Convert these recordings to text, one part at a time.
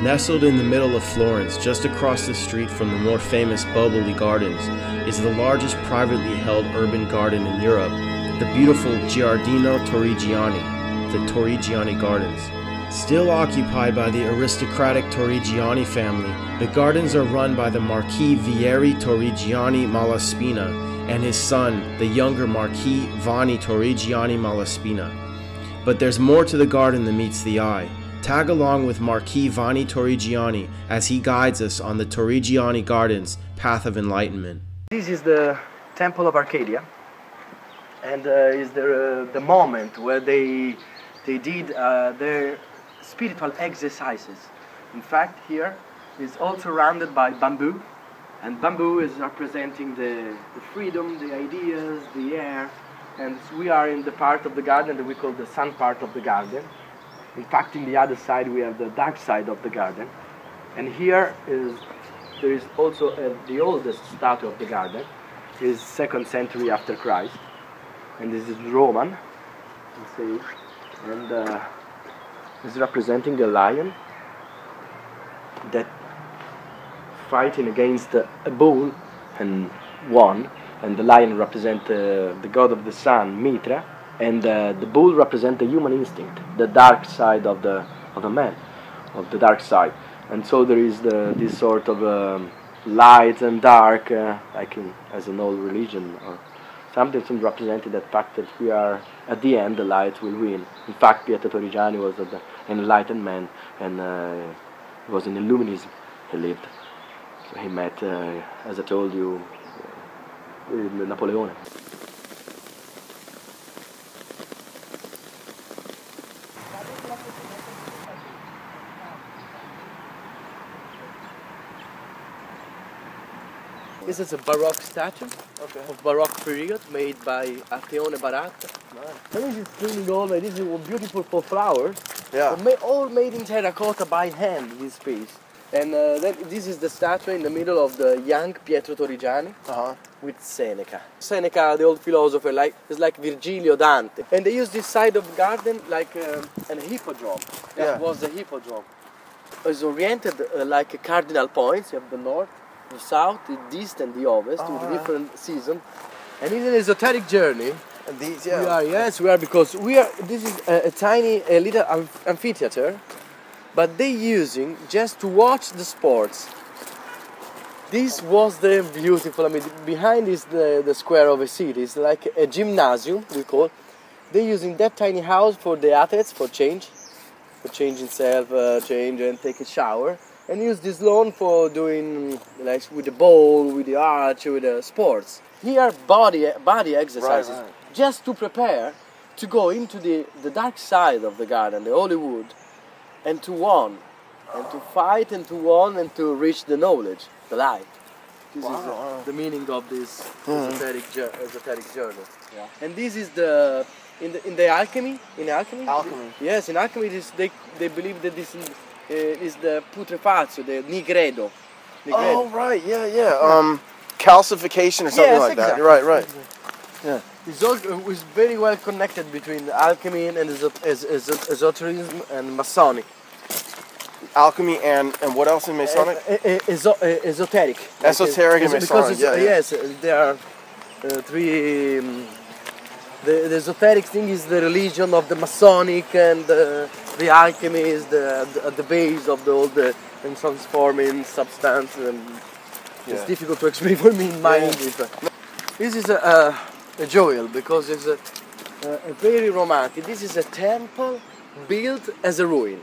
Nestled in the middle of Florence, just across the street from the more famous Bohemian Gardens, is the largest privately held urban garden in Europe, the beautiful Giardino Torrigiani, the Torrigiani Gardens. Still occupied by the aristocratic Torrigiani family, the gardens are run by the Marquis Vanni Torrigiani Malaspina and his son, the younger Marquis Vanni Torrigiani Malaspina. But there's more to the garden than meets the eye. Tag along with Marquis Vanni Torrigiani as he guides us on the Torrigiani Gardens Path of Enlightenment. This is the Temple of Arcadia, and is the moment where they did their spiritual exercises. In fact, here is all surrounded by bamboo, and bamboo is representing the freedom, the ideas, the air, and we are in the part of the garden that we call the sun part of the garden. In fact, in the other side we have the dark side of the garden, and here there is also the oldest statue of the garden, is 2nd century after Christ, and this is Roman, and is representing a lion that fighting against a bull and won, and the lion represents the god of the sun, Mitra, and the bull represents the human instinct, the dark side of the man, of the dark side. And so there is this sort of light and dark, like as an old religion, or something representing that fact that we are, at the end, the light will win. In fact, Pietro Torrigiani was an enlightened man, and he was in Illuminism, he lived. So he met, as I told you, Napoleon. This is a Baroque statue of Baroque period made by Arteone Baratta. Nice. This is cleaning all, this is beautiful for flowers. Yeah. All made in terracotta by hand, this piece. And then this is the statue in the middle of the young Pietro Torrigiani with Seneca. Seneca, the old philosopher, is like Virgilio, Dante. And they use this side of the garden like an hippodrome. That was a hippodrome. It's oriented like cardinal points. You have the north, the south, the east, and the ovest with different seasons. And it's an esoteric journey. And these, We are because this is a tiny, little amphitheater, but they using just to watch the sports. This was the beautiful. I mean, behind is the square of a city. It's like a gymnasium, we call. They using that tiny house for the athletes for change himself, change and take a shower. And use this lawn for doing like with the ball, with the arch, with the sports. Here, body exercises, just to prepare to go into the dark side of the garden, the holy wood, and to won, and to fight, and to won, and to reach the knowledge, the light. This is the meaning of this esoteric journey. Yeah. And this is in the alchemy. In alchemy. Yes, in alchemy, they believe that this is the putrefazio, the nigredo. Oh, right, yeah. Calcification or something like that. Right. Yeah. It's all is very well connected between alchemy and esotericism and Masonic. Alchemy and what else in Masonic? Esoteric. Esoteric and Masonic, Yes, there are three... the esoteric thing is the religion of the Masonic, and the alchemy is the base of all the transforming substance, and it's difficult to explain for me in my English. This is a jewel because it's a very romantic. This is a temple built as a ruin.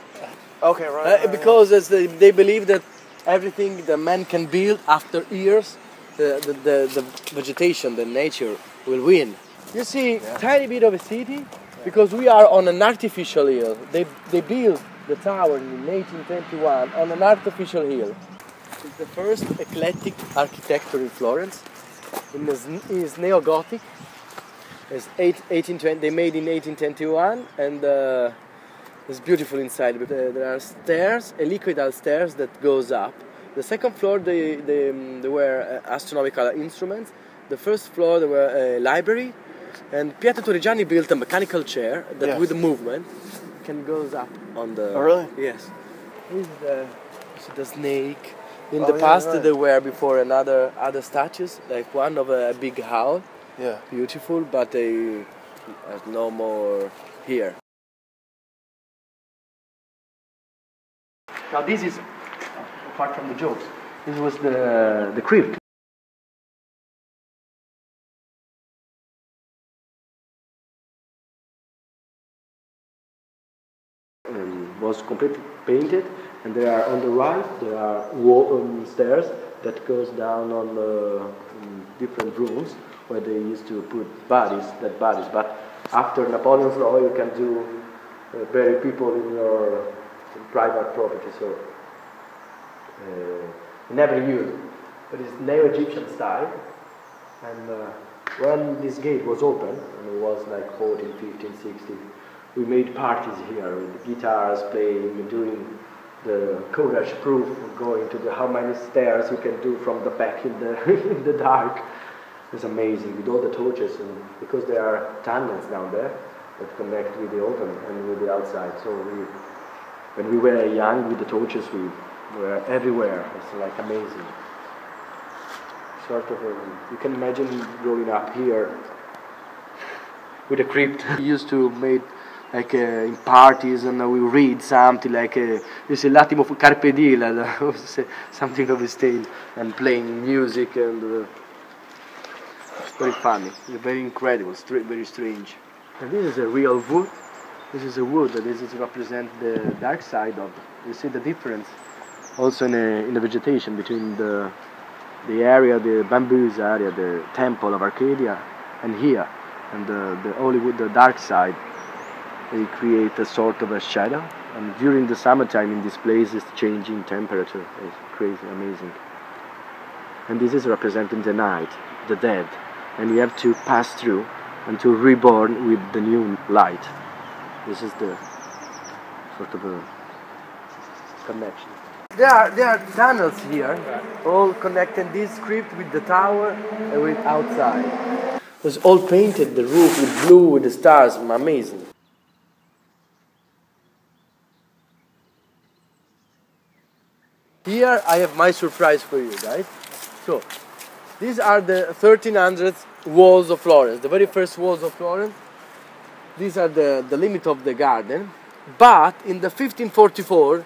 Okay, right. Because they believe that everything the man can build after years, the vegetation, the nature will win. You see, tiny bit of a city, because we are on an artificial hill. They built the tower in 1821 on an artificial hill. It's the first eclectic architecture in Florence. It's Neo-Gothic. It's 1820. They made in 1821, and it's beautiful inside. But there are stairs, helicoidal stairs that goes up. The second floor they were astronomical instruments. The first floor there were a library. And Pietro Torrigiani built a mechanical chair that with the movement can goes up on the... Oh, really? Yes. This is See the snake. In the past, there were before other statues, like one of a big owl. Yeah. Beautiful, but they are no more here. Now this is, apart from the jokes, this was the crypt. Was completely painted, and there are on the right there are stairs that goes down on the different rooms where they used to put dead bodies. But after Napoleon's law, you can do bury people in your private property, so never used. But it's Neo-Egyptian style, and when this gate was open, and it was like 14, 15, 16. We made parties here with guitars playing, doing the courage proof, going to how many stairs you can do from the back in the in the dark. It's amazing with all the torches, and because there are tunnels down there that connect with the open and with the outside. So when we were young with the torches, we were everywhere. It's like amazing. Sort of, you can imagine growing up here with a crypt. We used to make like in parties, and we read something like this l'attimo carpe diem, something of this tale, and playing music, and it's very funny. It's very incredible, very strange. And this is a real wood. This is a wood. This is represent the dark side of. You see the difference also in the vegetation between the area, the bamboos area, the Temple of Arcadia, and here, and the Hollywood, the dark side. They create a sort of a shadow, and during the summertime in this place it's changing temperature. It's crazy, amazing. And this is representing the night, the dead, and you have to pass through and to reborn with the new light. This is the sort of a connection. There are tunnels here, all connecting this crypt with the tower and with outside. It was all painted, the roof with blue, with the stars, amazing. Here I have my surprise for you guys. So, these are the 1300 walls of Florence, the very first walls of Florence. These are the limit of the garden. But in the 1544,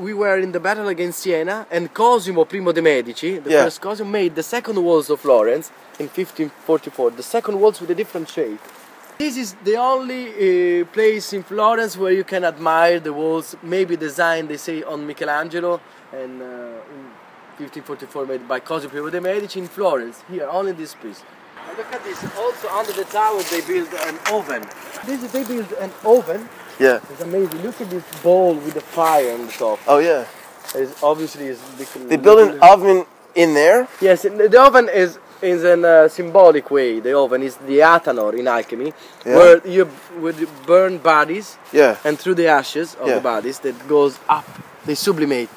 we were in the battle against Siena, and Cosimo I de' Medici, the first Cosimo, made the second walls of Florence in 1544. The second walls with a different shape. This is the only place in Florence where you can admire the walls, maybe designed, they say, on Michelangelo, and in 1544 made by Cosimo I de' Medici in Florence, here, only this piece. And look at this, also under the tower they built an oven. They built an oven. Yeah. It's amazing, look at this bowl with the fire on the top. Oh yeah. They built an oven in there? Yes, the oven is in a symbolic way. The oven is the Athanor in alchemy, where you would burn bodies, and through the ashes of the bodies that goes up, they sublimate.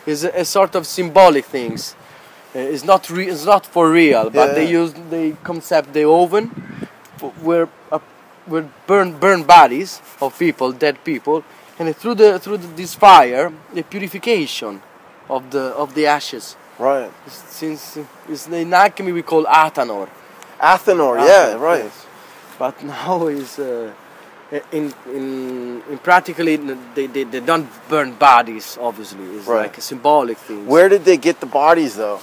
It's a sort of symbolic things. It's not for real, but they concept the oven where burn bodies of people, dead people, and through this fire, the purification of the ashes. Right. Since it's in alchemy we call Athanor. Athanor, yeah, right. Yes. But now is in practically they don't burn bodies. Obviously, it's like a symbolic thing. Where did they get the bodies though?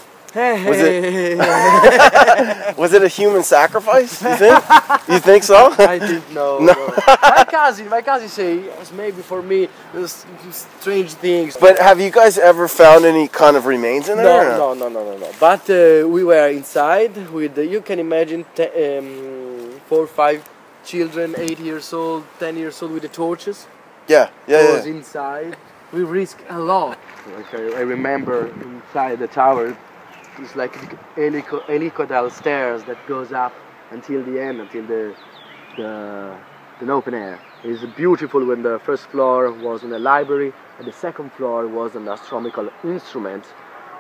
Was it a human sacrifice? You think? You think so? I think no. My cousin say it's maybe for me strange things. But have you guys ever found any kind of remains in there? No. But we were inside with you can imagine 4 or 5 children, 8 years old, 10 years old with the torches. Yeah. Was inside. We risk a lot. I remember inside the tower. It's like helicoidal stairs that goes up until the end, until the open air. It's beautiful when the first floor was in a library and the second floor was an astronomical instrument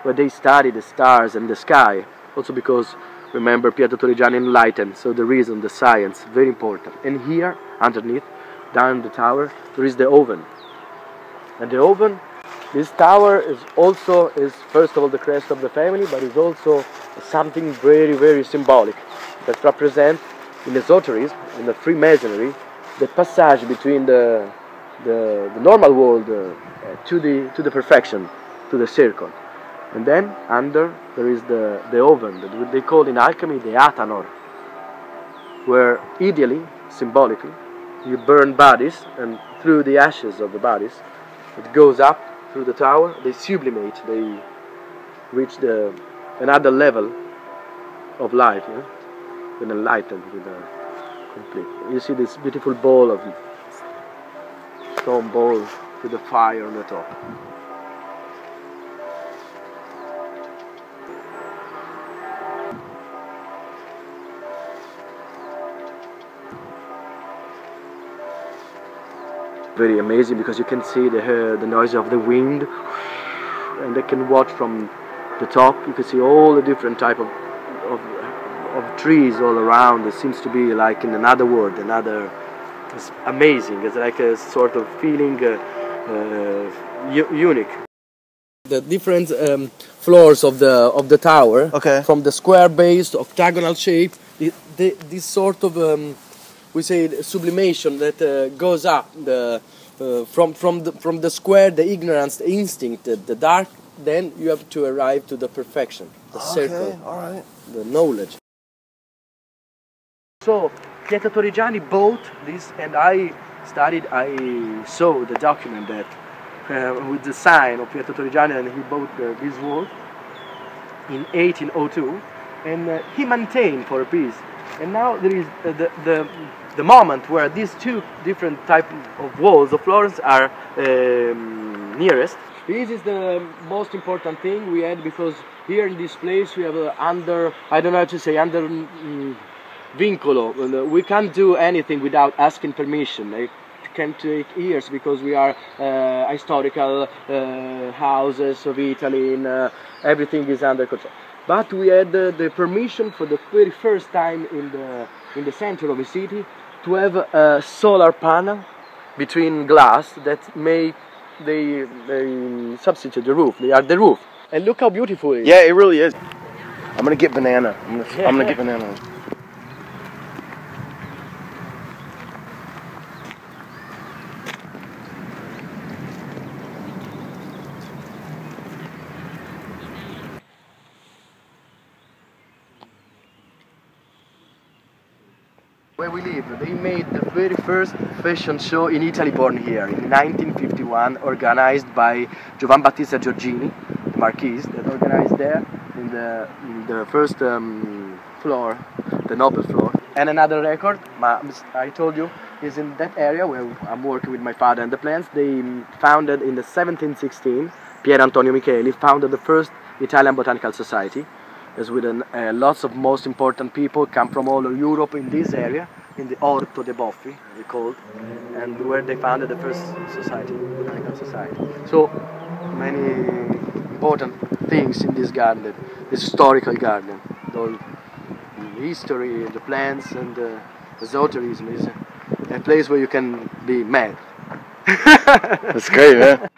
where they study the stars and the sky. Also because, remember, Pietro Torrigiani Enlightenment, so the reason, the science, very important. And here, underneath, down the tower, there is the oven. And the oven, this tower is also, first of all the crest of the family, but is also something very, very symbolic that represents in esotericism, in the Freemasonry, the passage between the normal world to the perfection, to the circle. And then under there is the oven, that they call in alchemy the Athanor, where ideally, symbolically, you burn bodies, and through the ashes of the bodies, it goes up through the tower, they sublimate, they reach another level of life, with enlightened, with a complete. You see this beautiful bowl of stone bowl with the fire on the top. Very amazing, because you can see the noise of the wind, and they can watch from the top. You can see all the different type of trees all around. It seems to be like in another world, it's amazing. It's like a sort of feeling unique. The different floors of the tower, okay, from the square base to octagonal shape, this sort of we say sublimation that goes up from the square, the ignorance, the instinct, the dark. Then you have to arrive to the perfection, the circle, all right, the knowledge. So Pietro Torrigiani bought this, and I saw the document that with the sign of Pietro Torrigiani, and he bought this wall in 1802, and he maintained for a piece. And now there is the moment where these two different types of walls of Florence are nearest. This is the most important thing we had, because here in this place we have under vincolo. We can't do anything without asking permission. It can take years, because we are historical houses of Italy, and everything is under control. But we had the permission for the very first time in the center of the city to have a solar panel between glass that they substitute the roof. They are the roof. And look how beautiful it is. Yeah, it really is. I'm gonna get banana. I'm gonna get banana. Where we live, they made the very first fashion show in Italy, born here in 1951, organized by Giovan Battista Giorgini, the Marquis, that organized there in the first floor, the noble floor. And another record, I told you, is in that area where I'm working with my father and the plants. They founded in the 1716, Pier Antonio Micheli founded the first Italian Botanical Society, as with lots of most important people come from all over Europe in this area, in the Orto de Boffi, they called, and where they founded the first society, botanical society. So many important things in this garden, this historical garden. The history, the plants, and the esotericism is a place where you can be mad. That's great, man.